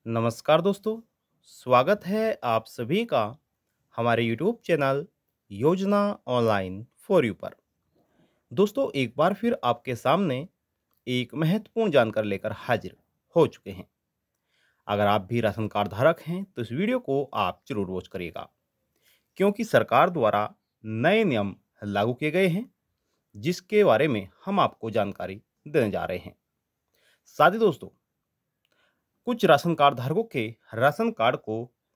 नमस्कार दोस्तों, स्वागत है आप सभी का हमारे यूट्यूब चैनल योजना ऑनलाइन फॉर यू पर। दोस्तों, एक बार फिर आपके सामने एक महत्वपूर्ण जानकारी लेकर हाजिर हो चुके हैं। अगर आप भी राशन कार्ड धारक हैं तो इस वीडियो को आप जरूर वॉच करिएगा, क्योंकि सरकार द्वारा नए नियम लागू किए गए हैं जिसके बारे में हम आपको जानकारी देने जा रहे हैं। साथ ही दोस्तों, कुछ राशन कार्ड धारकों के राशन कार्ड को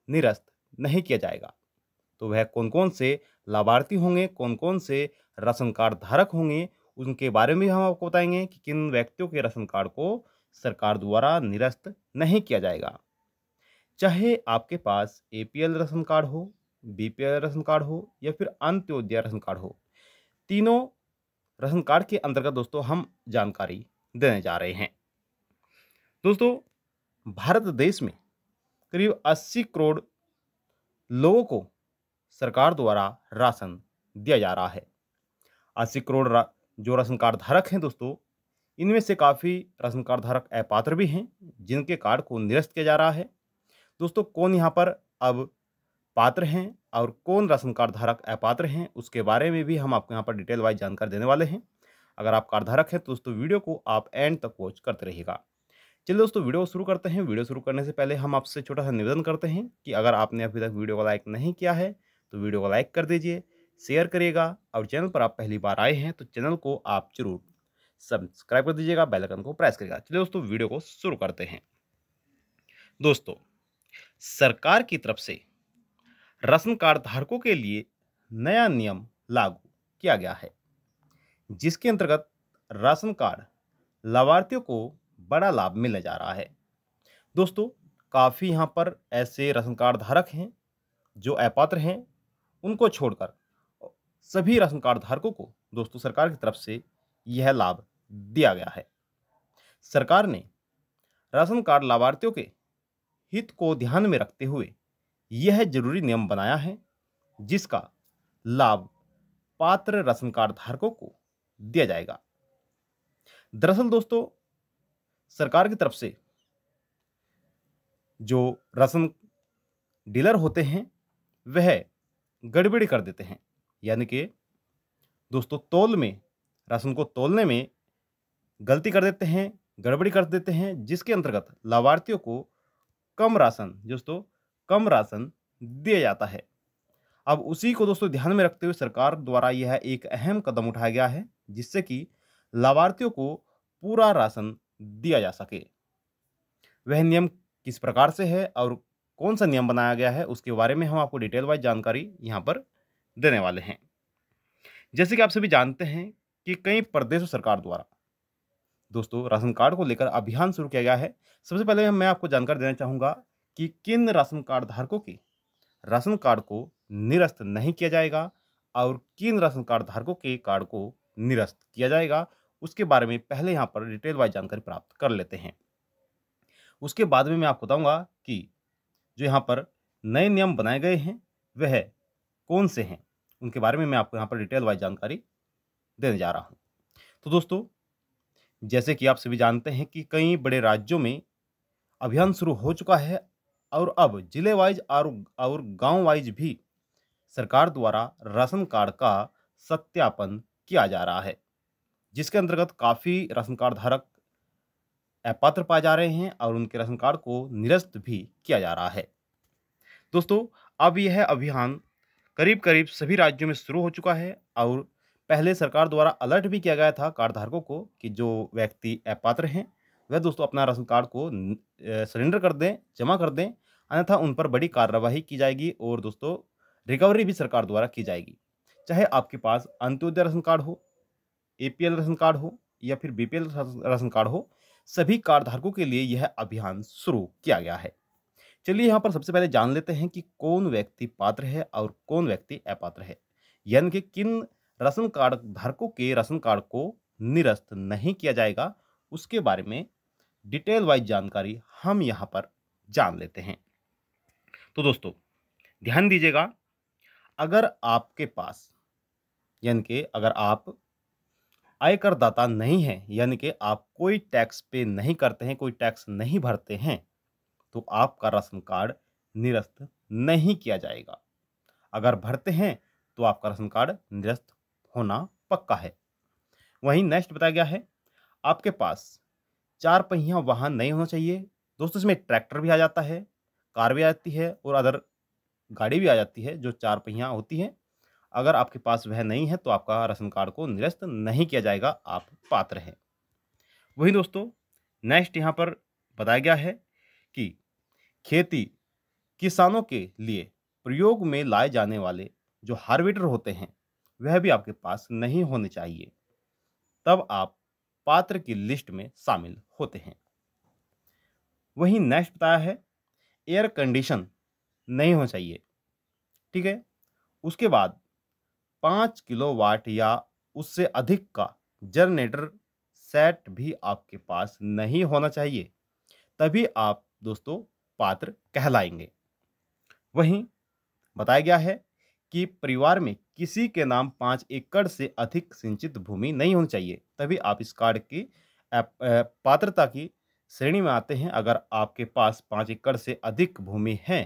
निरस्त नहीं किया जाएगा। तो वह कौन-कौन से लाभार्थी होंगे, कौन-कौन से राशन कार्ड धारक होंगे, उनके बारे में हम आपको बताएँगे कि किन व्यक्तियों के राशन कार्ड को सरकार द्वारा निरस्त नहीं किया जाएगा। चाहे आपके पास एपीएल राशन कार्ड हो, बीपीएल राशन कार्ड हो या फिर अंत्योदय राशन कार्ड हो, तीनों राशन कार्ड के अंतर्गत दोस्तों हम जानकारी देने जा रहे हैं। दोस्तों, भारत देश में करीब 80 करोड़ लोगों को सरकार द्वारा राशन दिया जा रहा है। 80 करोड़ जो राशन कार्ड धारक हैं दोस्तों, इनमें से काफ़ी राशन कार्ड धारक अपात्र भी हैं, जिनके कार्ड को निरस्त किया जा रहा है। दोस्तों, कौन यहाँ पर अब पात्र हैं और कौन राशन कार्ड धारक अपात्र हैं, उसके बारे में भी हम आपको यहाँ पर डिटेल वाइज जानकारी देने वाले हैं। अगर आप कार्ड धारक हैं तो दोस्तों वीडियो को आप एंड तक वॉच करते रहिएगा। चलिए दोस्तों, वीडियो शुरू करते हैं। वीडियो शुरू करने से पहले हम आपसे छोटा सा निवेदन करते हैं कि अगर आपने अभी तक वीडियो को लाइक नहीं किया है तो वीडियो को लाइक कर दीजिए, शेयर करिएगा और चैनल पर आप पहली बार आए हैं तो चैनल को आप जरूर सब्सक्राइब कर दीजिएगा, बेल आइकन को प्रेस करिएगा। चलिए दोस्तों, वीडियो को शुरू करते हैं। दोस्तों, सरकार की तरफ से राशन कार्ड धारकों के लिए नया नियम लागू किया गया है, जिसके अंतर्गत राशन कार्ड लाभार्थियों को बड़ा लाभ मिलने जा रहा है। दोस्तों, काफ़ी यहाँ पर ऐसे राशन कार्ड धारक हैं जो अपात्र हैं, उनको छोड़कर सभी राशन कार्ड धारकों को दोस्तों सरकार की तरफ से यह लाभ दिया गया है। सरकार ने राशन कार्ड लाभार्थियों के हित को ध्यान में रखते हुए यह जरूरी नियम बनाया है, जिसका लाभ पात्र राशन कार्ड धारकों को दिया जाएगा। दरअसल दोस्तों, सरकार की तरफ से जो राशन डीलर होते हैं वह गड़बड़ी कर देते हैं, यानी कि दोस्तों तौल में राशन को तौलने में गलती कर देते हैं, गड़बड़ी कर देते हैं, जिसके अंतर्गत लाभार्थियों को कम राशन दिया जाता है। अब उसी को दोस्तों ध्यान में रखते हुए सरकार द्वारा यह एक अहम कदम उठाया गया है, जिससे कि लाभार्थियों को पूरा राशन दिया जा सके। वह नियम किस प्रकार से है और कौन सा नियम बनाया गया है, उसके बारे में हम आपको डिटेल वाइज जानकारी यहाँ पर देने वाले हैं। जैसे कि आप सभी जानते हैं कि कई प्रदेश सरकार द्वारा दोस्तों राशन कार्ड को लेकर अभियान शुरू किया गया है। सबसे पहले मैं आपको जानकारी देना चाहूँगा कि किन राशन कार्ड धारकों के राशन कार्ड को निरस्त नहीं किया जाएगा और किन राशन कार्ड धारकों के कार्ड को निरस्त किया जाएगा, उसके बारे में पहले यहाँ पर डिटेल वाइज जानकारी प्राप्त कर लेते हैं। उसके बाद में मैं आपको बताऊँगा कि जो यहाँ पर नए नियम बनाए गए हैं वह कौन से हैं, उनके बारे में मैं आपको यहाँ पर डिटेल वाइज जानकारी देने जा रहा हूँ। तो दोस्तों, जैसे कि आप सभी जानते हैं कि कई बड़े राज्यों में अभियान शुरू हो चुका है और अब जिले वाइज और गांव वाइज भी सरकार द्वारा राशन कार्ड का सत्यापन किया जा रहा है, जिसके अंतर्गत काफ़ी राशन कार्ड धारक अपात्र पाए जा रहे हैं और उनके राशन कार्ड को निरस्त भी किया जा रहा है। दोस्तों, अब यह अभियान करीब-करीब सभी राज्यों में शुरू हो चुका है और पहले सरकार द्वारा अलर्ट भी किया गया था कार्ड धारकों को कि जो व्यक्ति अपात्र हैं, वह दोस्तों अपना राशन कार्ड को सरेंडर कर दें, जमा कर दें, अन्यथा उन पर बड़ी कार्रवाई की जाएगी और दोस्तों रिकवरी भी सरकार द्वारा की जाएगी। चाहे आपके पास अंत्योदय राशन कार्ड हो, एपीएल राशन कार्ड हो या फिर बीपीएल राशन कार्ड हो, सभी कार्ड धारकों के लिए यह अभियान शुरू किया गया है। चलिए यहाँ पर सबसे पहले जान लेते हैं कि कौन व्यक्ति पात्र है और कौन व्यक्ति अपात्र है, यानी कि किन राशन कार्ड धारकों के राशन कार्ड को निरस्त नहीं किया जाएगा, उसके बारे में डिटेल वाइज जानकारी हम यहाँ पर जान लेते हैं। तो दोस्तों ध्यान दीजिएगा, अगर आपके पास यानी कि अगर आप आयकर दाता नहीं हैं, यानी कि आप कोई टैक्स पे नहीं करते हैं, कोई टैक्स नहीं भरते हैं, तो आपका राशन कार्ड निरस्त नहीं किया जाएगा। अगर भरते हैं तो आपका राशन कार्ड निरस्त होना पक्का है। वहीं नेक्स्ट बताया गया है, आपके पास 4 पहिया वाहन नहीं होना चाहिए। दोस्तों इसमें ट्रैक्टर भी आ जाता है, कार भी आ जाती है और अदर गाड़ी भी आ जाती है जो 4 पहिया होती है। अगर आपके पास वह नहीं है तो आपका राशन कार्ड को निरस्त नहीं किया जाएगा, आप पात्र हैं। वहीं दोस्तों नेक्स्ट यहाँ पर बताया गया है कि खेती किसानों के लिए प्रयोग में लाए जाने वाले जो हार्वेस्टर होते हैं वह भी आपके पास नहीं होने चाहिए, तब आप पात्र की लिस्ट में शामिल होते हैं। वहीं नेक्स्ट बताया है, एयर कंडीशन नहीं होना चाहिए। ठीक है। उसके बाद 5 किलोवाट या उससे अधिक का जनरेटर सेट भी आपके पास नहीं होना चाहिए, तभी आप दोस्तों पात्र कहलाएंगे। वहीं बताया गया है कि परिवार में किसी के नाम 5 एकड़ से अधिक सिंचित भूमि नहीं होनी चाहिए, तभी आप इस कार्ड की पात्रता की श्रेणी में आते हैं। अगर आपके पास 5 एकड़ से अधिक भूमि है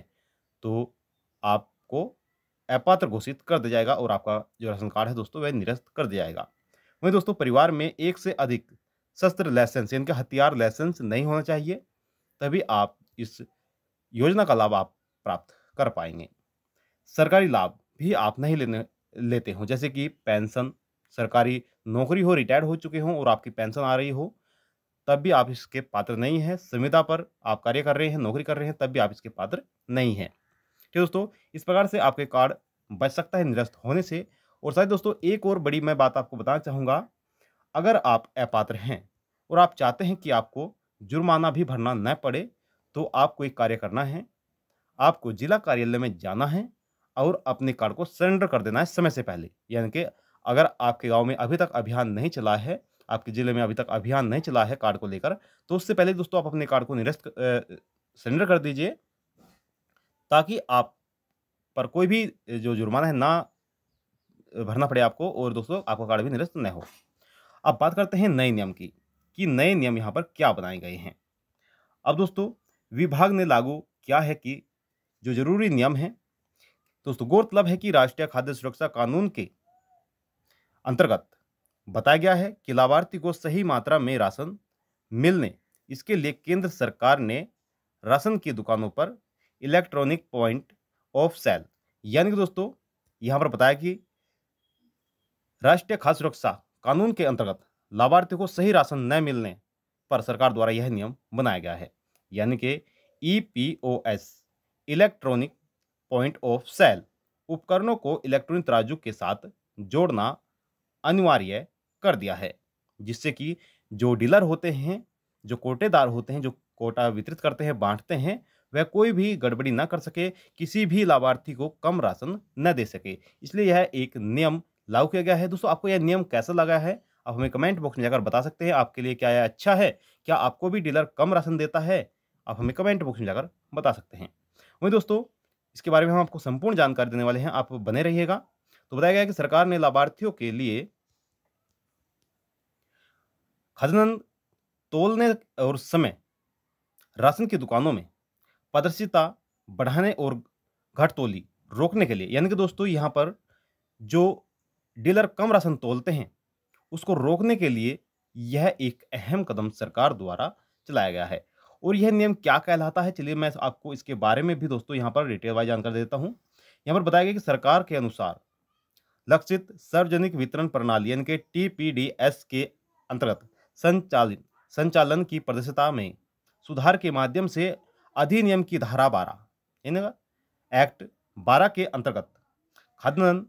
तो आपको अपात्र घोषित कर दिया जाएगा और आपका जो राशन कार्ड है दोस्तों वह निरस्त कर दिया जाएगा। वहीं दोस्तों परिवार में एक से अधिक शस्त्र लाइसेंस यानी कि हथियार लाइसेंस नहीं होना चाहिए, तभी आप इस योजना का लाभ आप प्राप्त कर पाएंगे। सरकारी लाभ भी आप नहीं लेते हो, जैसे कि पेंशन, सरकारी नौकरी हो, रिटायर्ड हो चुके हों और आपकी पेंशन आ रही हो, तब भी आप इसके पात्र नहीं हैं। संविदा पर आप कार्य कर रहे हैं, नौकरी कर रहे हैं, तब भी आप इसके पात्र नहीं हैं। ठीक दोस्तों, इस प्रकार से आपके कार्ड बच सकता है निरस्त होने से। और शायद दोस्तों एक और बड़ी मैं बात आपको बताना चाहूँगा, अगर आप अपात्र हैं और आप चाहते हैं कि आपको जुर्माना भी भरना न पड़े, तो आपको एक कार्य करना है, आपको जिला कार्यालय में जाना है और अपने कार्ड को सरेंडर कर देना है समय से पहले। यानी कि अगर आपके गाँव में अभी तक अभियान नहीं चला है, आपके ज़िले में अभी तक अभियान नहीं चला है कार्ड को लेकर, तो उससे पहले दोस्तों आप अपने कार्ड को निरस्त सरेंडर कर दीजिए, ताकि आप पर कोई भी जो जुर्माना है ना भरना पड़े आपको और दोस्तों आपका कार्ड भी निरस्त न हो। अब बात करते हैं नए नियम की, कि नए नियम यहाँ पर क्या बनाए गए हैं। अब दोस्तों विभाग ने लागू किया है कि जो जरूरी नियम है दोस्तों, गौरतलब है कि राष्ट्रीय खाद्य सुरक्षा कानून के अंतर्गत बताया गया है कि लाभार्थी को सही मात्रा में राशन मिलने, इसके लिए केंद्र सरकार ने राशन की दुकानों पर इलेक्ट्रॉनिक पॉइंट ऑफ सेल यानी कि दोस्तों यहां पर बताया कि राष्ट्रीय खाद्य सुरक्षा कानून के अंतर्गत लाभार्थी को सही राशन न मिलने पर सरकार द्वारा यह नियम बनाया गया है। यानी कि EPOS electronic point of sale उपकरणों को इलेक्ट्रॉनिक तराजू के साथ जोड़ना अनिवार्य कर दिया है, जिससे कि जो डीलर होते हैं, जो कोटेदार होते हैं, जो कोटा वितरित करते हैं, बांटते हैं, वह कोई भी गड़बड़ी ना कर सके, किसी भी लाभार्थी को कम राशन न दे सके। इसलिए यह एक नियम लागू किया गया है। दोस्तों आपको यह नियम कैसा लगा है, आप हमें कमेंट बॉक्स में जाकर बता सकते हैं। आपके लिए क्या यह अच्छा है, क्या आपको भी डीलर कम राशन देता है, आप हमें कमेंट बॉक्स में जाकर बता सकते हैं। वहीं दोस्तों इसके बारे में हम आपको संपूर्ण जानकारी देने वाले हैं, आप बने रहिएगा। तो बताया गया है कि सरकार ने लाभार्थियों के लिए खाद्यान्न तोलने और समय राशन की दुकानों में पारदर्शिता बढ़ाने और घटतोली रोकने के लिए, यानी कि दोस्तों यहाँ पर जो डीलर कम राशन तोलते हैं उसको रोकने के लिए यह एक अहम कदम सरकार द्वारा चलाया गया है। और यह नियम क्या कहलाता है, चलिए मैं आपको इसके बारे में भी दोस्तों यहाँ पर डिटेल वाइज जानकारी देता हूँ। यहाँ पर बताया गया कि सरकार के अनुसार लक्षित सार्वजनिक वितरण प्रणाली यानी कि टीपीडीएस के अंतर्गत संचालन की पारदर्शिता में सुधार के माध्यम से अधिनियम की धारा 12 यानी एक्ट 12 के अंतर्गत खाद्यान्न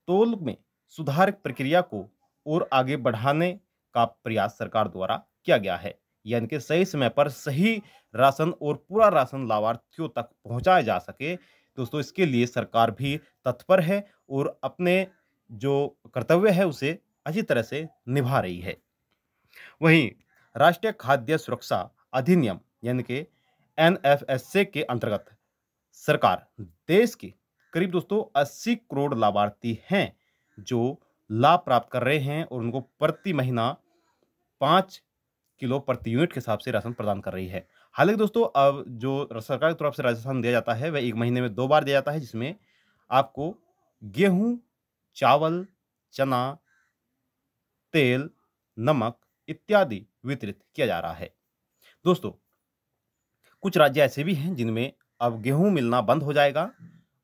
तोल में सुधार प्रक्रिया को और आगे बढ़ाने का प्रयास सरकार द्वारा किया गया है। यानी कि सही समय पर सही राशन और पूरा राशन लाभार्थियों तक पहुंचाया जा सके। दोस्तों इसके लिए सरकार भी तत्पर है और अपने जो कर्तव्य है उसे अच्छी तरह से निभा रही है। वहीं राष्ट्रीय खाद्य सुरक्षा अधिनियम यानी कि एनएफएसए के अंतर्गत सरकार देश के करीब दोस्तों 80 करोड़ लाभार्थी हैं जो लाभ प्राप्त कर रहे हैं और उनको प्रति महीना 5 किलो प्रति यूनिट के हिसाब से राशन प्रदान कर रही है। हालाँकि दोस्तों अब जो सरकार की तरफ से राशन दिया जाता है वह 1 महीने में 2 बार दिया जाता है, जिसमें आपको गेहूँ, चावल, चना, तेल, नमक इत्यादि वितरित किया जा रहा है। दोस्तों, कुछ राज्य ऐसे भी हैं जिनमें अब गेहूँ मिलना बंद हो जाएगा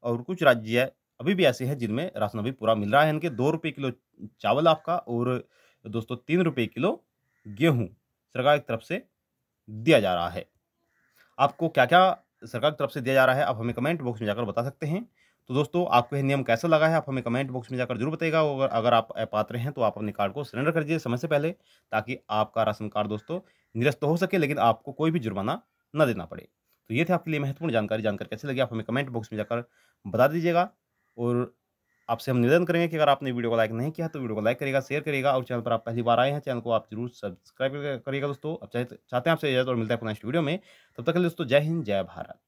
और कुछ राज्य अभी भी ऐसे हैं जिनमें राशन अभी पूरा मिल रहा है, यानी कि ₹2 किलो चावल आपका और दोस्तों ₹3 किलो गेहूँ सरकार की तरफ से दिया जा रहा है। आपको क्या-क्या सरकार की तरफ से दिया जा रहा है, आप हमें कमेंट बॉक्स में जाकर बता सकते हैं। तो दोस्तों, आपको ये नियम कैसा लगा है, आप हमें कमेंट बॉक्स में जाकर ज़रूर बताइएगा और अगर आप अपात्र हैं, तो आप अपने कार्ड को सरेंडर कर दीजिए समय से पहले, ताकि आपका राशन कार्ड दोस्तों निरस्त तो हो सके, लेकिन आपको कोई भी जुर्माना ना देना पड़े। तो ये थी आपके लिए महत्वपूर्ण जानकारी, जानकर कैसी लगी आप हमें कमेंट बॉक्स में जाकर बता दीजिएगा और आपसे हम निवेदन करेंगे कि अगर आपने वीडियो को लाइक नहीं किया, तो वीडियो को लाइक करिएगा, शेयर करिएगा और चैनल पर आप पहली बार आए हैं, चैनल को आप ज़रूर सब्सक्राइब करिएगा दोस्तों। अब चाहते हैं आपसे इजाज़त और मिलता है पुनः नेक्स्ट वीडियो में। तब तक के लिए दोस्तों जय हिंद, जय भारत।